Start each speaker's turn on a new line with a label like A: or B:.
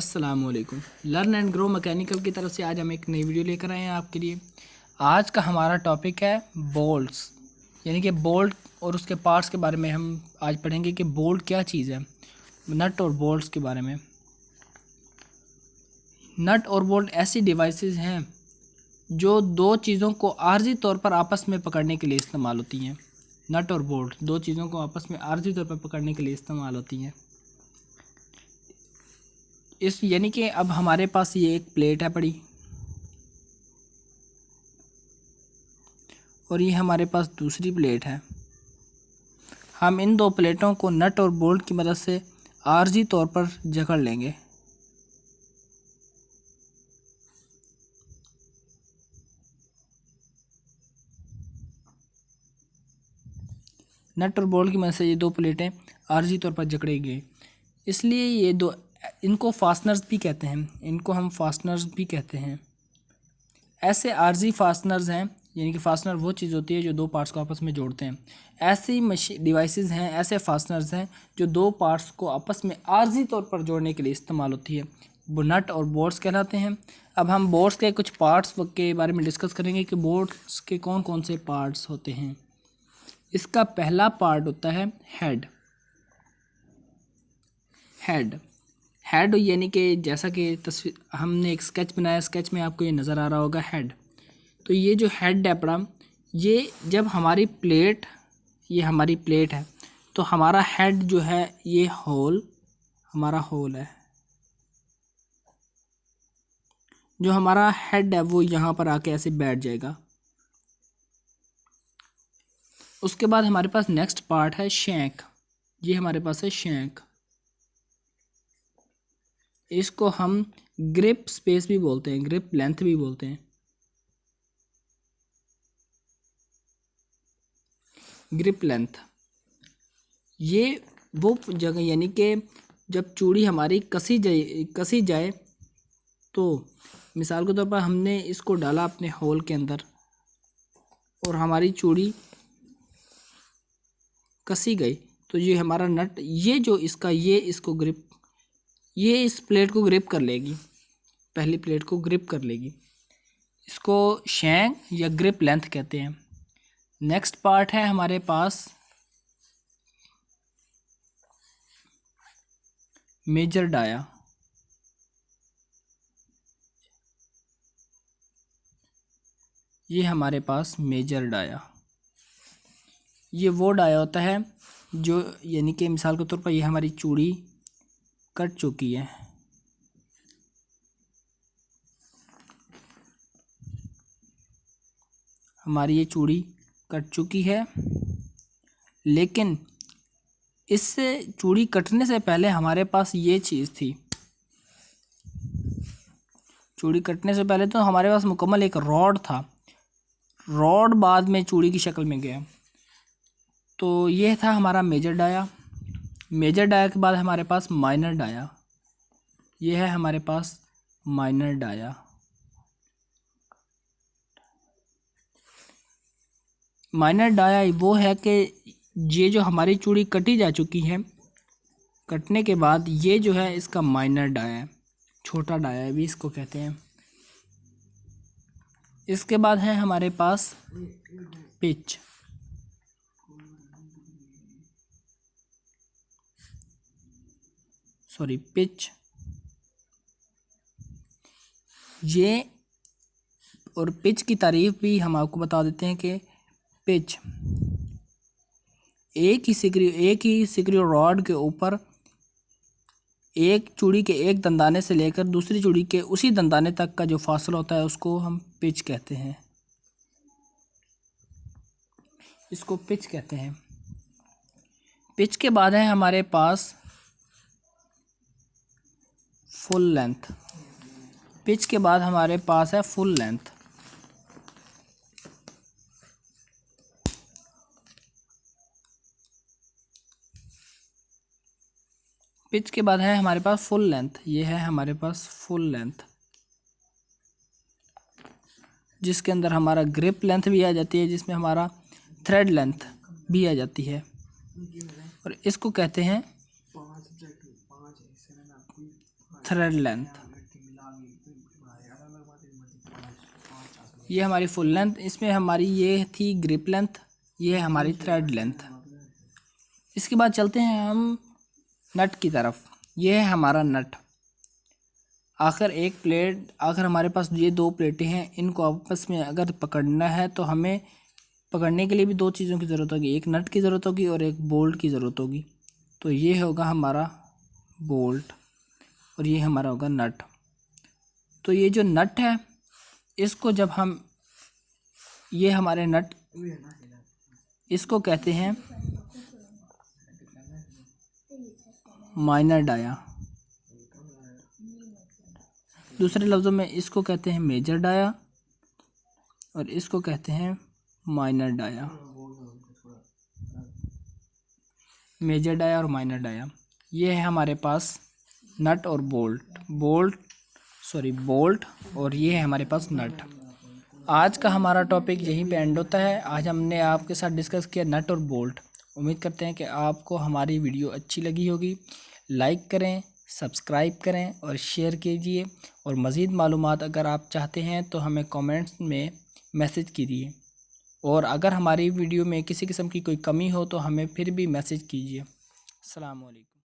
A: अस्सलामुअलैकुम। Learn and grow mechanical की तरफ से आज हम एक नई वीडियो लेकर आए हैं आपके लिए। आज का हमारा टॉपिक है बोल्ट्स, यानी कि बोल्ट और उसके पार्ट्स के बारे में हम आज पढ़ेंगे कि बोल्ट क्या चीज़ है, नट और बोल्ट्स के बारे में। नट और बोल्ट ऐसी डिवाइसेस हैं जो दो चीज़ों को आर्जी तौर पर आपस में पकड़ने के लिए इस्तेमाल होती हैं। नट और बोल्ट दो चीज़ों को आपस में आर्जी तौर पर पकड़ने के लिए इस्तेमाल होती हैं। इस यानी कि अब हमारे पास ये एक प्लेट है पड़ी, और ये हमारे पास दूसरी प्लेट है। हम इन दो प्लेटों को नट और बोल्ट की मदद से आर्जी तौर पर जकड़ लेंगे। नट और बोल्ट की मदद से ये दो प्लेटें आर्जी तौर पर जकड़ी गई, इसलिए ये दो, इनको फास्टनर्स भी कहते हैं, इनको हम फास्टनर्स भी कहते हैं। ऐसे आर्जी फास्टनर्स हैं, यानी कि फास्टनर वो चीज़ होती है जो दो पार्ट्स को आपस में जोड़ते हैं। ऐसी डिवाइसेस हैं, ऐसे फास्टनर्स हैं जो दो पार्ट्स को आपस में आर्जी तौर पर जोड़ने के लिए इस्तेमाल होती है, वो नट और बोल्ट्स कहलाते हैं। अब हम बोल्ट्स के कुछ पार्ट्स के बारे में डिस्कस करेंगे कि बोल्ट्स के कौन कौन से पार्ट्स होते हैं। इसका पहला पार्ट होता है हेड। हेड यानी कि जैसा कि तस्वीर हमने एक स्केच बनाया, स्केच में आपको ये नज़र आ रहा होगा हेड। तो ये जो हेड है अपना, ये जब हमारी प्लेट, ये हमारी प्लेट है, तो हमारा हेड जो है ये होल, हमारा होल है। जो हमारा हेड है वो यहाँ पर आके ऐसे बैठ जाएगा। उसके बाद हमारे पास नेक्स्ट पार्ट है शैंक। ये हमारे पास है शैंक। इसको हम ग्रिप स्पेस भी बोलते हैं, ग्रिप लेंथ भी बोलते हैं। ग्रिप लेंथ ये वो जगह, यानी कि जब चूड़ी हमारी कसी जाए तो मिसाल के तौर पर हमने इसको डाला अपने होल के अंदर और हमारी चूड़ी कसी गई, तो ये हमारा नट, ये जो इसका, ये इसको ग्रिप, ये इस प्लेट को ग्रिप कर लेगी, पहली प्लेट को ग्रिप कर लेगी। इसको शैंक या ग्रिप लेंथ कहते हैं। नेक्स्ट पार्ट है हमारे पास मेजर डाया। ये हमारे पास मेजर डाया, ये वो डाया होता है जो, यानी कि मिसाल के तौर पर ये हमारी चूड़ी कट चुकी है, हमारी ये चूड़ी कट चुकी है, लेकिन इससे चूड़ी कटने से पहले हमारे पास ये चीज़ थी। चूड़ी कटने से पहले तो हमारे पास मुकम्मल एक रॉड था, रॉड बाद में चूड़ी की शक्ल में गया। तो ये था हमारा मेजर डाया। मेजर डाया के बाद हमारे पास माइनर डाया। ये है हमारे पास माइनर डाया। माइनर डाया वो है कि ये जो हमारी चूड़ी कटी जा चुकी है, कटने के बाद ये जो है इसका माइनर डाया है, छोटा डाया भी इसको कहते हैं। इसके बाद है हमारे पास पिच। पिच ये, और पिच की तारीफ भी हम आपको बता देते हैं कि पिच एक ही सिकरी रॉड के ऊपर एक चूड़ी के एक दंदाने से लेकर दूसरी चूड़ी के उसी दंदाने तक का जो फासला होता है उसको हम पिच कहते हैं। इसको पिच कहते हैं। पिच के बाद है हमारे पास फुल लेंथ। पिच के बाद हमारे पास है फुल लेंथ। पिच के बाद है हमारे पास फुल लेंथ। ये है हमारे पास फुल लेंथ, जिसके अंदर हमारा ग्रिप लेंथ भी आ जाती है, जिसमें हमारा थ्रेड लेंथ भी आ जाती है, और इसको कहते हैं थ्रेड लेंथ, ये हमारी फुल लेंथ। इसमें हमारी ये थी ग्रिप लेंथ, ये है हमारी थ्रेड लेंथ। इसके बाद चलते हैं हम नट की तरफ। ये है हमारा नट। आखिर हमारे पास ये दो प्लेटें हैं, इनको आपस में अगर पकड़ना है तो हमें पकड़ने के लिए भी दो चीज़ों की ज़रूरत होगी, एक नट की ज़रूरत होगी और एक बोल्ट की ज़रूरत होगी। तो ये होगा हमारा बोल्ट और ये हमारा होगा नट। तो ये जो नट है इसको जब हम, ये हमारे नट, इसको कहते हैं माइनर डाया। दूसरे लफ्ज़ों में इसको कहते हैं मेजर डाया और इसको कहते हैं माइनर डाया। मेजर डाया और माइनर डाया, ये है हमारे पास नट और बोल्ट और ये है हमारे पास नट। आज का हमारा टॉपिक यहीं पे एंड होता है। आज हमने आपके साथ डिस्कस किया नट और बोल्ट। उम्मीद करते हैं कि आपको हमारी वीडियो अच्छी लगी होगी। लाइक करें, सब्सक्राइब करें और शेयर कीजिए। और मज़ीद मालूमात अगर आप चाहते हैं तो हमें कमेंट्स में मैसेज कीजिए। और अगर हमारी वीडियो में किसी किस्म की कोई कमी हो तो हमें फिर भी मैसेज कीजिए। अस्सलाम वालेकुम।